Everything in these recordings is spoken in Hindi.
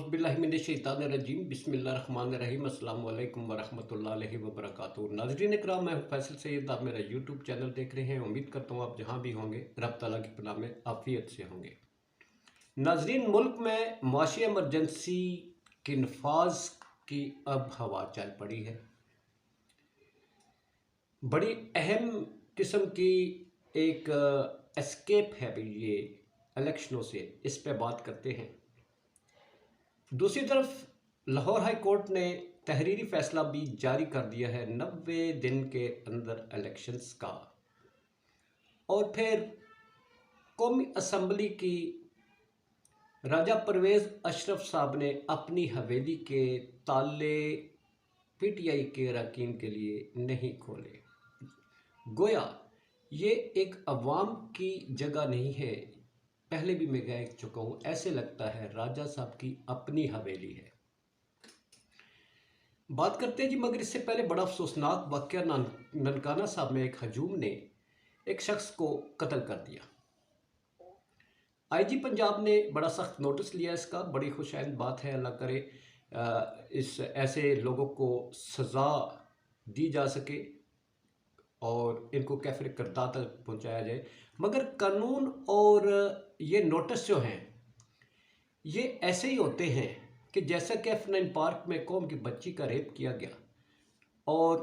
औज़ुबिल्लाहिमिनश्शैतानिर्रजीम बिस्मिल्लाहिर्रहमानिर्रहीम अस्सलामु अलैकुम वरहमतुल्लाहि वबरकातुहू। नाज़रीन इकराम, मैं फैसल सैयद, आप मेरा यूट्यूब चैनल देख रहे हैं। उम्मीद करता हूँ आप जहाँ भी होंगे रब ताला की पनाह में आफ़ियत से होंगे। नाज़रीन, मुल्क में मुआशी एमरजेंसी के नफाज की अब हवा चल पड़ी है। बड़ी अहम किस्म की एक एस्केप है भाई ये इलेक्शनों से, इस पे बात करते हैं। दूसरी तरफ लाहौर हाई कोर्ट ने तहरीरी फैसला भी जारी कर दिया है 90 दिन के अंदर इलेक्शंस का। और फिर कौमी असम्बली की राजा परवेज़ अशरफ साहब ने अपनी हवेली के ताले पीटीआई के अरकान के लिए नहीं खोले। गोया ये एक अवाम की जगह नहीं है। पहले भी मैं कह चुका हूँ, ऐसे लगता है राजा साहब की अपनी हवेली है। बात करते हैं जी, मगर इससे पहले बड़ा अफसोसनाक वाक़या ननकाना साहब में एक हजूम ने एक शख्स को कत्ल कर दिया। आईजी पंजाब ने बड़ा सख्त नोटिस लिया इसका। बड़ी खुशआइंद बात है, अल्लाह करे इस ऐसे लोगों को सज़ा दी जा सके और इनको कैफिर किरदार तक पहुँचाया जाए। मगर कानून और ये नोटिस जो हैं ये ऐसे ही होते हैं कि जैसा कि F9 पार्क में कौम की बच्ची का रेप किया गया और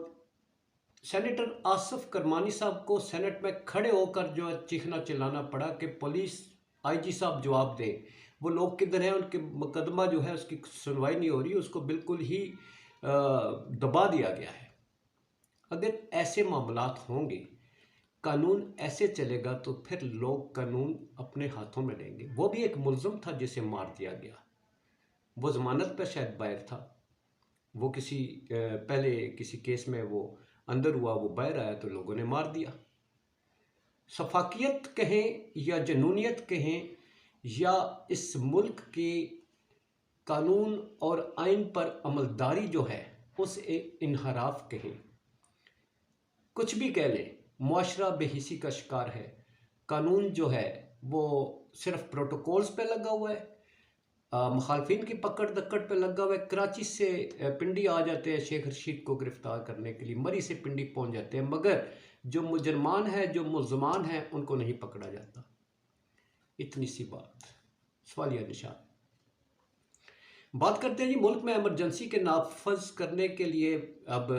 सेनेटर आसिफ करमानी साहब को सेनेट में खड़े होकर जो है चीखना चिल्लाना पड़ा कि पुलिस आईजी साहब जवाब दें, वो लोग किधर हैं, उनके मुकदमा जो है उसकी सुनवाई नहीं हो रही, उसको बिल्कुल ही दबा दिया गया है। अगर ऐसे मामलात होंगे, कानून ऐसे चलेगा, तो फिर लोग कानून अपने हाथों में लेंगे। वो भी एक मुल्ज़म था जिसे मार दिया गया, वो ज़मानत पर शायद बाहर था, वो किसी पहले किसी केस में वो अंदर हुआ, वो बाहर आया तो लोगों ने मार दिया। सफाकियत कहें या जनूनियत कहें या इस मुल्क के कानून और आइन पर अमलदारी जो है उस एक इनहराफ कहें, कुछ भी कह लें, मुआशरा बेहिसी का शिकार है। कानून जो है वो सिर्फ प्रोटोकॉल्स पे लगा हुआ है, मुखालफिन की पकड़ दक्कड़ पे लगा हुआ है। कराची से पिंडी आ जाते हैं शेख रशीद को गिरफ्तार करने के लिए, मरी से पिंडी पहुंच जाते हैं, मगर जो मुजरमान है, जो मुल्ज़मान हैं, उनको नहीं पकड़ा जाता। इतनी सी बात, सवालिया निशान। बात करते हैं जी, मुल्क में एमरजेंसी के नाफज करने के लिए अब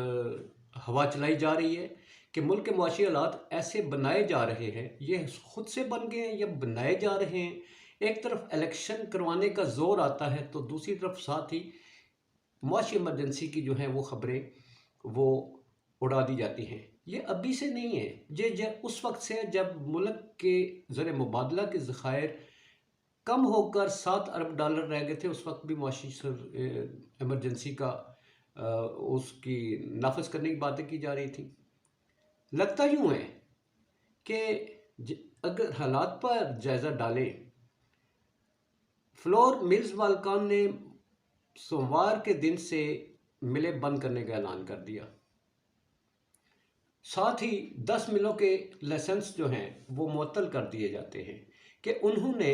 हवा चलाई जा रही है कि मुल्क के मुआशी हालात ऐसे बनाए जा रहे हैं, ये खुद से बन गए हैं या बनाए जा रहे हैं। एक तरफ इलेक्शन करवाने का जोर आता है तो दूसरी तरफ साथ ही मुआशी इमरजेंसी की जो हैं वो खबरें वो उड़ा दी जाती हैं। ये अभी से नहीं है, ये उस वक्त से जब मुल्क के ज़र मुबादला के ज़खायर कम होकर 7 अरब डॉलर रह गए थे। उस वक्त भी मुआशी इमरजेंसी का उसकी नाफज करने की बातें की जा रही थी। लगता यूँ है कि अगर हालात पर जायज़ा डालें, फ्लोर मिल्स मालिकान ने सोमवार के दिन से मिलें बंद करने का ऐलान कर दिया। साथ ही 10 मिलों के लाइसेंस जो हैं वो मुअत्तल कर दिए जाते हैं कि उन्होंने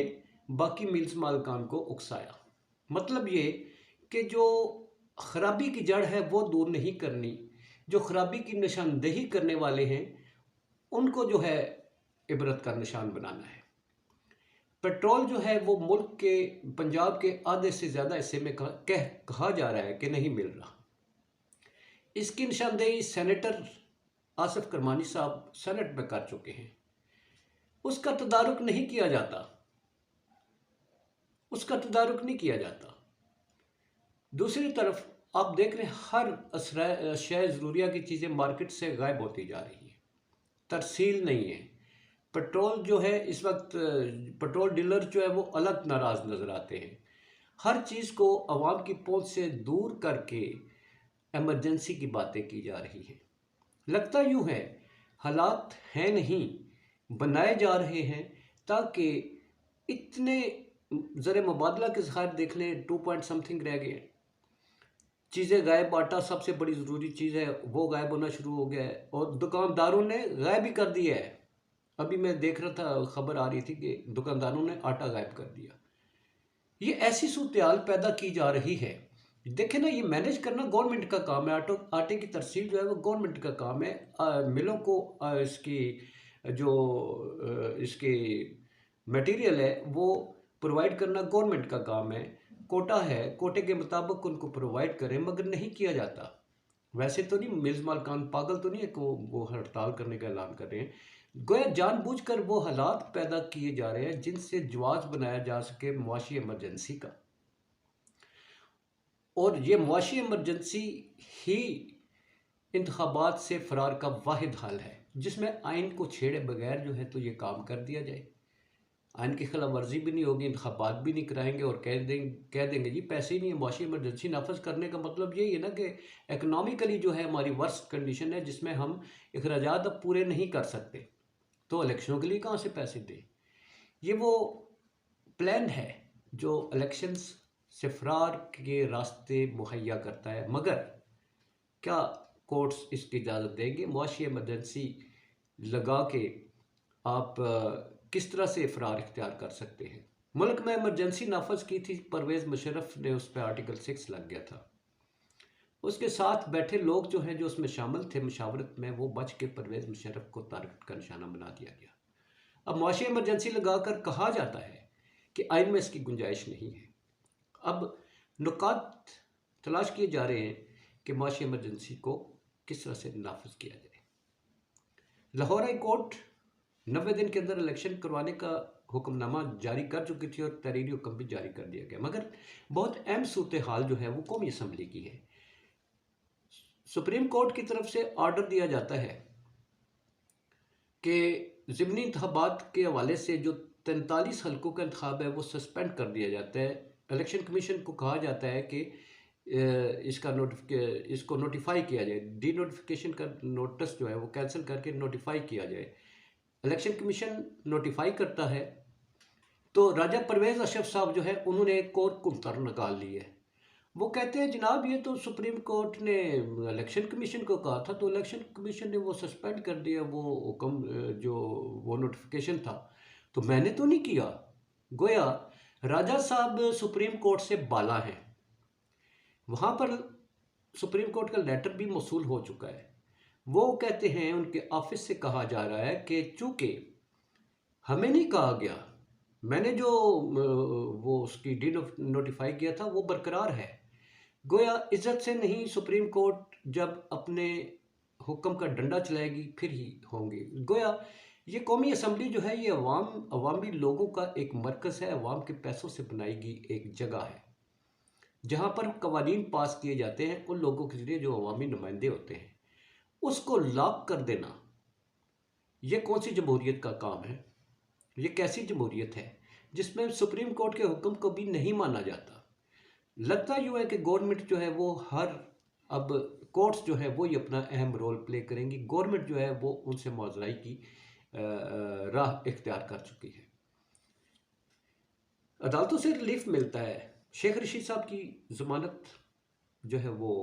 बाकी मिल्स मालिकान को उकसाया। मतलब ये कि जो ख़राबी की जड़ है वो दूर नहीं करनी, जो ख़राबी की निशानदेही करने वाले हैं उनको जो है इबरत का निशान बनाना है। पेट्रोल जो है वो मुल्क के पंजाब के आधे से ज़्यादा हिस्से में कहा जा रहा है कि नहीं मिल रहा। इसकी निशानदेही सेनेटर आसिफ करमानी साहब सेनेट में कर चुके हैं। उसका तदारुक नहीं किया जाता, उसका तदारुक नहीं किया जाता। दूसरी तरफ आप देख रहे हैं हर अशया ज़रूरिया की चीज़ें मार्केट से गायब होती जा रही हैं, तरसील नहीं है। पेट्रोल जो है इस वक्त पेट्रोल डीलर जो है वो अलग नाराज़ नज़र आते हैं। हर चीज़ को आवाम की पहुंच से दूर करके एमरजेंसी की बातें की जा रही हैं। लगता यूँ है हालात हैं नहीं, बनाए जा रहे हैं ताकि इतने ज़र मुबादला के ज़खायर देख लें, 2 पॉइंट समथिंग रह गए, चीज़ें गायब, आटा सबसे बड़ी ज़रूरी चीज़ है वो गायब होना शुरू हो गया है और दुकानदारों ने गायब ही कर दिया है। अभी मैं देख रहा था, खबर आ रही थी कि दुकानदारों ने आटा गायब कर दिया। ये ऐसी सूरत पैदा की जा रही है। देखें ना, ये मैनेज करना गवर्नमेंट का काम है। आटे की तरसील जो है वो गवर्नमेंट का काम है। मिलों को इसकी जो इसके मटेरियल है वो प्रोवाइड करना गवर्नमेंट का काम है। कोटा है, कोटे के मुताबिक उनको प्रोवाइड करें, मगर नहीं किया जाता। वैसे तो नहीं, मिल्स मालिकान पागल तो नहीं है कि वो हड़ताल करने का ऐलान कर रहे हैं। गोया जानबूझकर वो हालात पैदा किए जा रहे हैं जिनसे जवाब बनाया जा सके मुआशी इमरजेंसी का। और ये मुआशी इमरजेंसी ही इंतखाबात से फरार का वाहिद हल है, जिसमें आइन को छेड़े बगैर जो है तो ये काम कर दिया जाए। आइन की खिलाफ वर्जी भी नहीं होगी, इंतखाबात भी नहीं कराएंगे और कह देंगे जी पैसे ही नहीं है। मुआशी इमरजेंसी नाफज करने का मतलब यही है ना कि इकनॉमिकली जो है हमारी वर्स्ट कंडीशन है, जिसमें हम अखराजात अब पूरे नहीं कर सकते, तो इलेक्शनों के लिए कहाँ से पैसे दें। ये वो प्लान है जो इलेक्शंस से फरार के रास्ते मुहैया करता है। मगर क्या कोर्ट्स इसकी इजाज़त देंगे? मुआशी इमरजेंसी लगा के आप किस तरह से फरार इख्तियार कर सकते हैं? मुल्क में इमरजेंसी नाफज की थी, परवेज़ मुशर्रफ ने उस पर आर्टिकल 6 लग गया था। उसके साथ बैठे लोग जो हैं जो उसमें शामिल थे मुशावरत में, वो बच के परवेज़ मुशर्रफ को टारगेट का निशाना बना दिया गया। अब मुआशी इमरजेंसी लगाकर कहा जाता है कि आइन में इसकी गुंजाइश नहीं है। अब नुकात तलाश किए जा रहे हैं कि मुआशी इमरजेंसी को किस तरह से नाफिज किया जाए। लाहौर हाई कोर्ट 90 दिन के अंदर इलेक्शन करवाने का हुक्मनामा जारी कर चुकी थी और तहरीरी हुक्म भी जारी कर दिया गया। मगर बहुत अहम सूरत हाल जो है वो कौमी असम्बली की है। सुप्रीम कोर्ट की तरफ से ऑर्डर दिया जाता है कि ज़िमनी इंतखाबात के हवाले से जो 43 हल्कों का इंतखाब है वो सस्पेंड कर दिया जाता है। इलेक्शन कमीशन को कहा जाता है कि इसको नोटिफाई किया जाए, डी नोटिफिकेशन का नोटिस जो है वो कैंसिल करके नोटिफाई किया जाए। इलेक्शन कमीशन नोटिफाई करता है तो राजा परवेज़ अशरफ साहब जो है उन्होंने एक और कुंतर निकाल ली है। वो कहते हैं जनाब ये तो सुप्रीम कोर्ट ने इलेक्शन कमीशन को कहा था, तो इलेक्शन कमीशन ने वो सस्पेंड कर दिया वो हुक्म, जो वो नोटिफिकेशन था, तो मैंने तो नहीं किया। गोया राजा साहब सुप्रीम कोर्ट से बाला हैं, वहाँ पर सुप्रीम कोर्ट का लेटर भी मौसूल हो चुका है। वो कहते हैं उनके ऑफिस से कहा जा रहा है कि चूँकि हमें नहीं कहा गया, मैंने जो वो उसकी डी नोटिफाई किया था वो बरकरार है। गोया इज्जत से नहीं, सुप्रीम कोर्ट जब अपने हुक्म का डंडा चलाएगी फिर ही होंगे। गोया ये कौमी असम्बली जो है ये अवामी लोगों का एक मरकज़ है, अवाम के पैसों से बनाई गई एक जगह है जहाँ पर कवानीन पास किए जाते हैं उन लोगों के जरिए जो अवामी नुमाइंदे होते हैं। उसको लॉक कर देना ये कौन सी जमहूरियत का काम है? ये कैसी जमहूरियत है जिसमें सुप्रीम कोर्ट के हुक्म को भी नहीं माना जाता? लगता यूँ है कि गवर्नमेंट जो है वो अब कोर्ट्स जो है वो ही अपना अहम रोल प्ले करेंगी। गवर्नमेंट जो है वो उनसे मुआवज़ाई की राह इख्तियार कर चुकी है। अदालतों से रिलीफ मिलता है। शेख रशीद साहब की ज़मानत जो है वो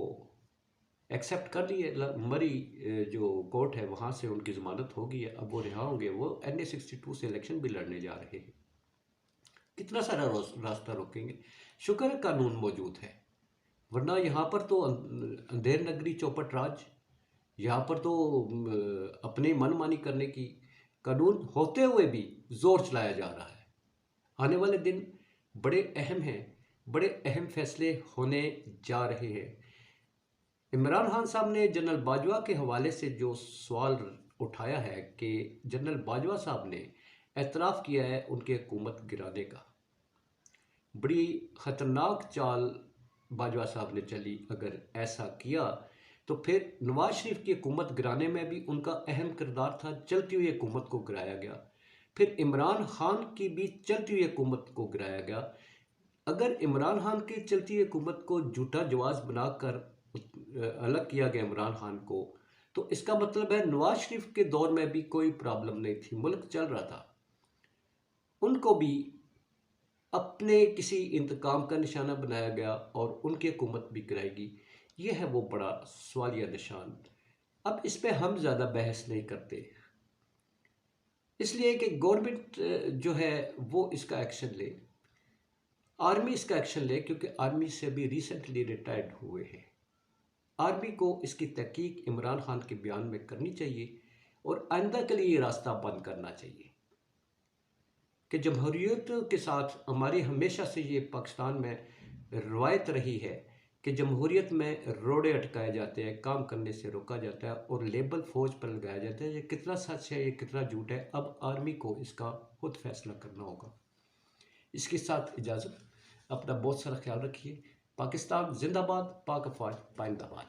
एक्सेप्ट कर ली है। मरी जो कोर्ट है वहाँ से उनकी ज़मानत हो गई है, अब वो रिहा होंगे। वो NA 62 से इलेक्शन भी लड़ने जा रहे हैं। कितना सारा रास्ता रोकेंगे? शुक्र है कानून मौजूद है, वरना यहाँ पर तो अंधेर नगरी चौपट राज, यहाँ पर तो अपनी मनमानी करने की कानून होते हुए भी जोर चलाया जा रहा है। आने वाले दिन बड़े अहम हैं, बड़े अहम फैसले होने जा रहे हैं। इमरान खान साहब ने जनरल बाजवा के हवाले से जो सवाल उठाया है कि जनरल बाजवा साहब ने एतराफ़ किया है उनकी हुकूमत गिराने का। बड़ी ख़तरनाक चाल बाजवा साहब ने चली। अगर ऐसा किया तो फिर नवाज शरीफ की हुकूमत गिराने में भी उनका अहम किरदार था, चलती हुई हुकूमत को गिराया गया। फिर इमरान खान की भी चलती हुई हुकूमत को गिराया गया। अगर इमरान खान की चलती हुई हुकूमत को झूठा जवाब बनाकर अलग किया गया इमरान खान को, तो इसका मतलब है नवाज शरीफ के दौर में भी कोई प्रॉब्लम नहीं थी, मुल्क चल रहा था। उनको भी अपने किसी इंतकाम का निशाना बनाया गया और उनकी हुकूमत भी गिराएगी। ये है वो बड़ा सवालिया निशान। अब इस पे हम ज़्यादा बहस नहीं करते, इसलिए कि गवर्नमेंट जो है वो इसका एक्शन ले। आर्मी इसका एक्शन ले, क्योंकि आर्मी से अभी रिसेंटली रिटायर्ड हुए हैं। आर्मी को इसकी तहकीक इमरान खान के बयान में करनी चाहिए और आइंदा के लिए ये रास्ता बंद करना चाहिए कि जमहूरियत के साथ हमारी हमेशा से ये पाकिस्तान में रवायत रही है कि जमहूरियत में रोड़े अटकाए जाते हैं, काम करने से रोका जाता है और लेबल फौज पर लगाया जाता है। ये कितना सच है, ये कितना झूठ है, अब आर्मी को इसका खुद फैसला करना होगा। इसके साथ इजाज़त, अपना बहुत सारा ख्याल रखिए। पाकिस्तान जिंदाबाद, पाक अफवाज पाइंदाबाद।